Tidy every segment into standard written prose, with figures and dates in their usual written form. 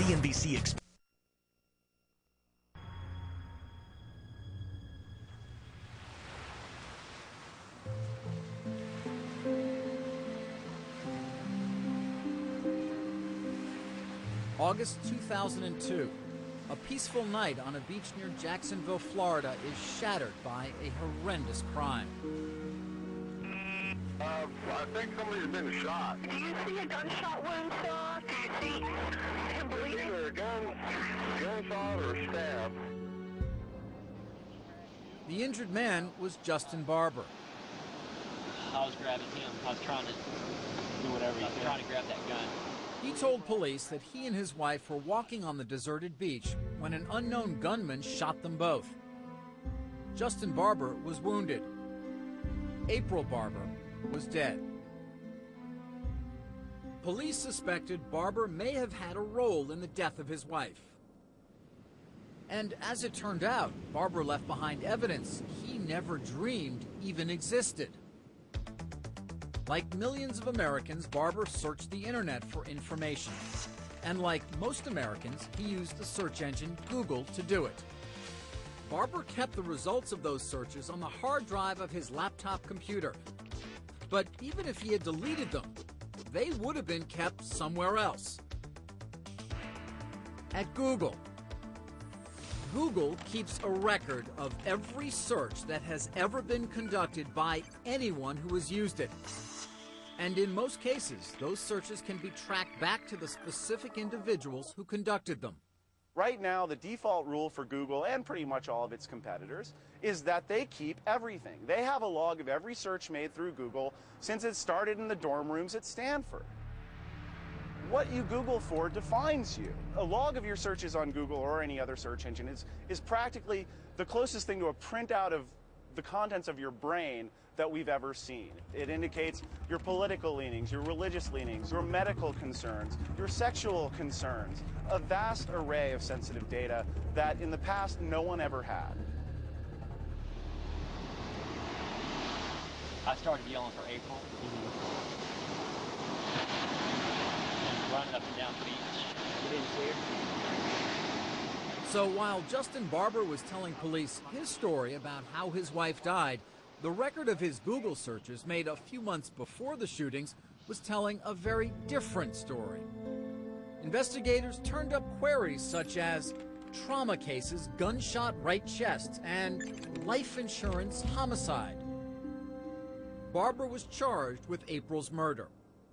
CNBC August 2002. A peaceful night on a beach near Jacksonville, Florida is shattered by a horrendous crime. I think somebody's been shot. Do you see a gunshot wound, sir? Do you see him bleeding? Either a gunshot or a stab. The injured man was Justin Barber. I was grabbing him. I was trying to do whatever he could. I was trying to grab that gun. He told police that he and his wife were walking on the deserted beach when an unknown gunman shot them both. Justin Barber was wounded. April Barber was dead. Police suspected Barber may have had a role in the death of his wife. And as it turned out, Barber left behind evidence he never dreamed even existed. Like millions of Americans, Barber searched the internet for information. And like most Americans, he used the search engine Google to do it. Barber kept the results of those searches on the hard drive of his laptop computer. But even if he had deleted them, they would have been kept somewhere else. At Google. Google keeps a record of every search that has ever been conducted by anyone who has used it. And in most cases, those searches can be tracked back to the specific individuals who conducted them. Right now, the default rule for Google and pretty much all of its competitors is that they keep everything. They have a log of every search made through Google since it started in the dorm rooms at Stanford. What you Google for defines you. A log of your searches on Google or any other search engine is practically the closest thing to a printout of the contents of your brain that we've ever seen. It indicates your political leanings, your religious leanings, your medical concerns, your sexual concerns, a vast array of sensitive data that in the past no one ever had. I started yelling for April. And running up and down the beach. You didn't see her? So while Justin Barber was telling police his story about how his wife died, the record of his Google searches made a few months before the shootings was telling a very different story. Investigators turned up queries such as trauma cases, gunshot right chest, and life insurance homicide. Barber was charged with April's murder.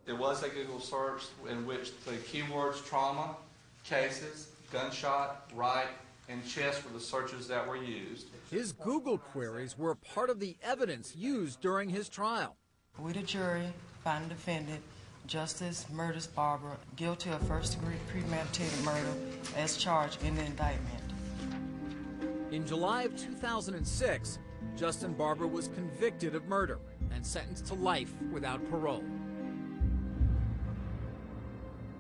There was a Google search in which the keywords trauma, cases, gunshot, right, and chest were the searches that were used. His Google queries were part of the evidence used during his trial. We, the jury, find the defendant, Justice Murders Barber, guilty of first-degree premeditated murder as charged in the indictment. In July of 2006, Justin Barber was convicted of murder and sentenced to life without parole.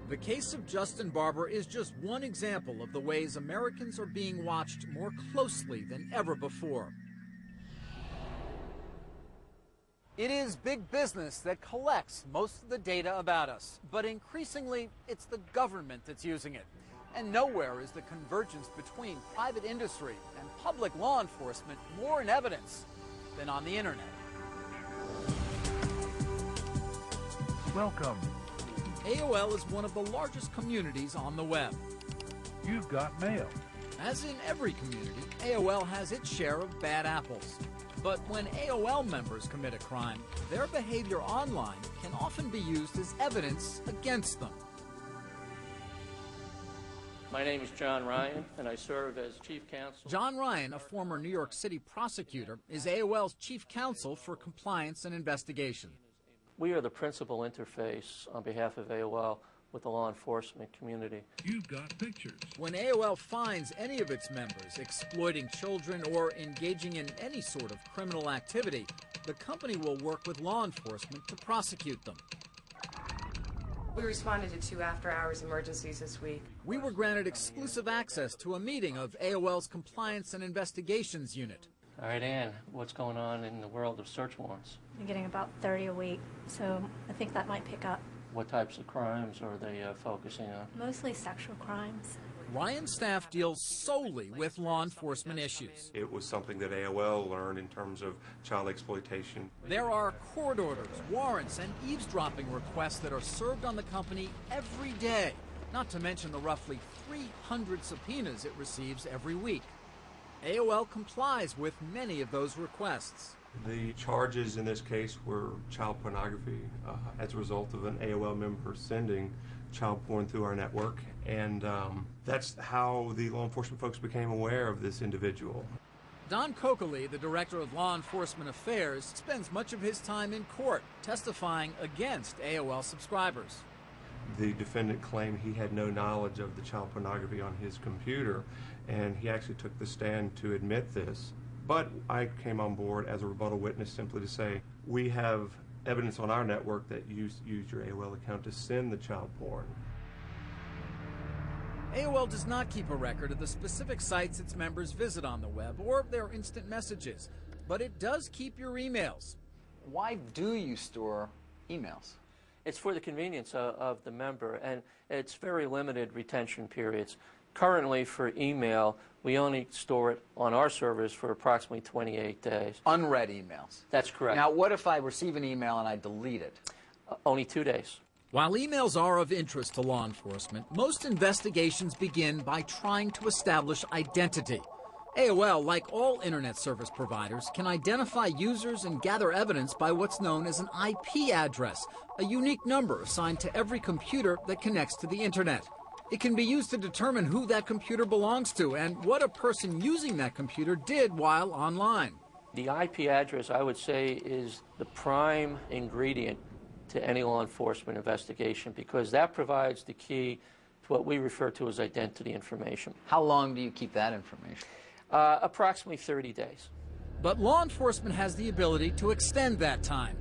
The case of Justin Barber is just one example of the ways Americans are being watched more closely than ever before. It is big business that collects most of the data about us, but increasingly it's the government that's using it. And nowhere is the convergence between private industry and public law enforcement more in evidence than on the internet. Welcome. AOL is one of the largest communities on the web. You've got mail. As in every community, AOL has its share of bad apples. But when AOL members commit a crime, their behavior online can often be used as evidence against them. My name is John Ryan, and I serve as Chief Counsel. John Ryan, a former New York City prosecutor, is AOL's Chief Counsel for Compliance and Investigation. We are the principal interface on behalf of AOL with the law enforcement community. You've got pictures. When AOL finds any of its members exploiting children or engaging in any sort of criminal activity, the company will work with law enforcement to prosecute them. We responded to 2 after-hours emergencies this week. We were granted exclusive access to a meeting of AOL's Compliance and Investigations Unit. All right, Ann, what's going on in the world of search warrants? I'm getting about 30 a week, so I think that might pick up. What types of crimes are they focusing on? Mostly sexual crimes. Ryan's staff deals solely with law enforcement issues. It was something that AOL learned in terms of child exploitation. There are court orders, warrants, and eavesdropping requests that are served on the company every day, not to mention the roughly 300 subpoenas it receives every week. AOL complies with many of those requests. The charges in this case were child pornography as a result of an AOL member sending child porn through our network, and that's how the law enforcement folks became aware of this individual. Don Coakley, the Director of Law Enforcement Affairs, spends much of his time in court testifying against AOL subscribers. The defendant claimed he had no knowledge of the child pornography on his computer, and he actually took the stand to admit this. But I came on board as a rebuttal witness simply to say, we have evidence on our network that you used your AOL account to send the child porn. AOL does not keep a record of the specific sites its members visit on the web or their instant messages, but it does keep your emails. Why do you store emails? It's for the convenience of the member, and it's very limited retention periods. Currently, for email, we only store it on our servers for approximately 28 days. Unread emails? That's correct. Now, what if I receive an email and I delete it? Only 2 days. While emails are of interest to law enforcement, most investigations begin by trying to establish identity. AOL, like all internet service providers, can identify users and gather evidence by what's known as an IP address, a unique number assigned to every computer that connects to the internet. It can be used to determine who that computer belongs to and what a person using that computer did while online. The IP address, I would say, is the prime ingredient to any law enforcement investigation because that provides the key to what we refer to as identity information. How long do you keep that information? Approximately 30 days. But law enforcement has the ability to extend that time.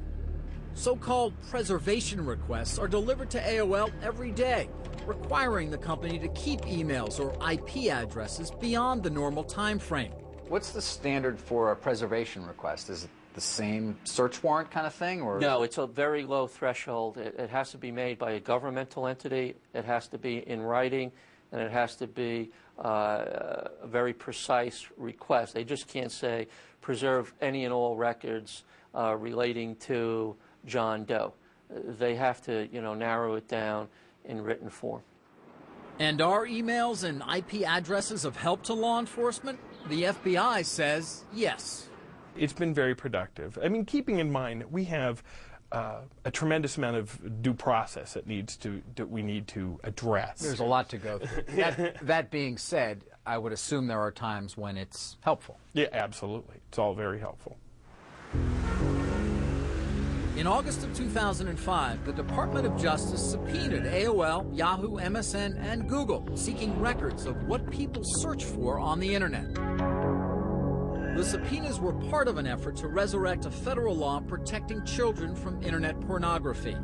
So-called preservation requests are delivered to AOL every day, requiring the company to keep emails or IP addresses beyond the normal time frame. What's the standard for a preservation request? Is it the same search warrant kind of thing? Or? No, it's a very low threshold. It has to be made by a governmental entity, it has to be in writing, and it has to be a very precise request. They just can't say preserve any and all records relating to John Doe. They have to, narrow it down in written form. And are emails and IP addresses of help to law enforcement? The FBI says yes. It's been very productive. I mean, keeping in mind we have a tremendous amount of due process that we need to address. There's a lot to go through. That being said, I would assume there are times when it's helpful. Yeah, absolutely. It's all very helpful. In August of 2005, the Department of Justice subpoenaed AOL, Yahoo, MSN, and Google, seeking records of what people search for on the internet. The subpoenas were part of an effort to resurrect a federal law protecting children from internet pornography.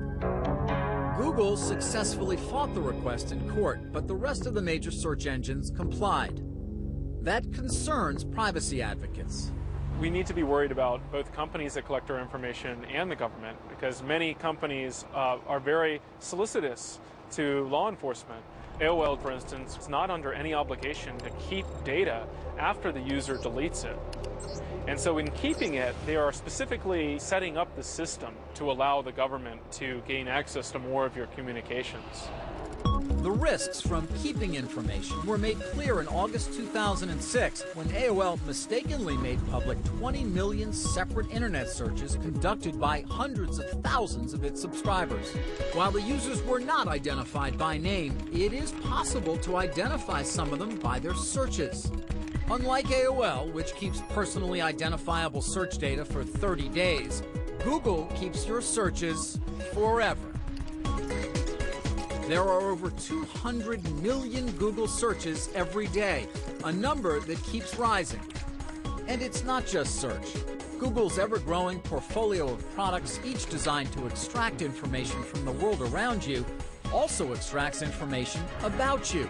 Google successfully fought the request in court, but the rest of the major search engines complied. That concerns privacy advocates. We need to be worried about both companies that collect our information and the government, because many companies are very solicitous to law enforcement. AOL, for instance, is not under any obligation to keep data after the user deletes it. And so in keeping it, they are specifically setting up the system to allow the government to gain access to more of your communications. The risks from keeping information were made clear in August 2006 when AOL mistakenly made public 20 million separate internet searches conducted by hundreds of thousands of its subscribers. While the users were not identified by name, it is possible to identify some of them by their searches. Unlike AOL, which keeps personally identifiable search data for 30 days, Google keeps your searches forever. There are over 200 million Google searches every day, a number that keeps rising. And it's not just search. Google's ever-growing portfolio of products, each designed to extract information from the world around you, also extracts information about you,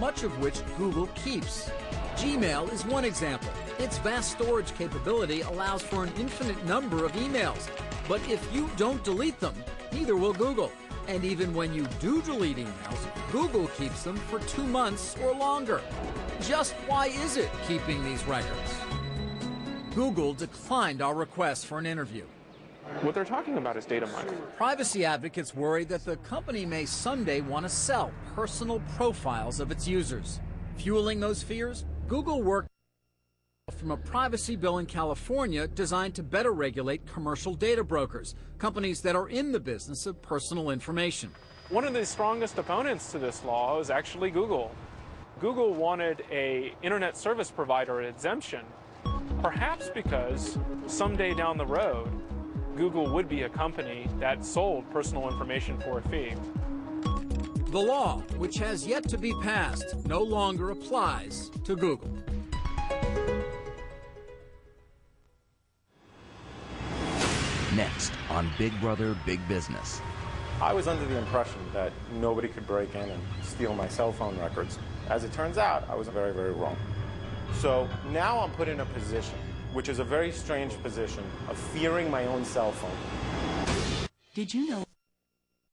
much of which Google keeps. Gmail is one example. Its vast storage capability allows for an infinite number of emails. But if you don't delete them, neither will Google. And even when you do delete emails, Google keeps them for 2 months or longer. Just why is it keeping these records? Google declined our request for an interview. What they're talking about is data mining. Privacy advocates worry that the company may someday want to sell personal profiles of its users. Fueling those fears, Google worked from a privacy bill in California designed to better regulate commercial data brokers, companies that are in the business of personal information. One of the strongest opponents to this law is actually Google. Google wanted an internet service provider exemption, perhaps because someday down the road, Google would be a company that sold personal information for a fee. The law, which has yet to be passed, no longer applies to Google. Next on Big Brother, Big Business. I was under the impression that nobody could break in and steal my cell phone records. As it turns out, I was very, very wrong. So now I'm put in a position, which is a very strange position, of fearing my own cell phone. Did you know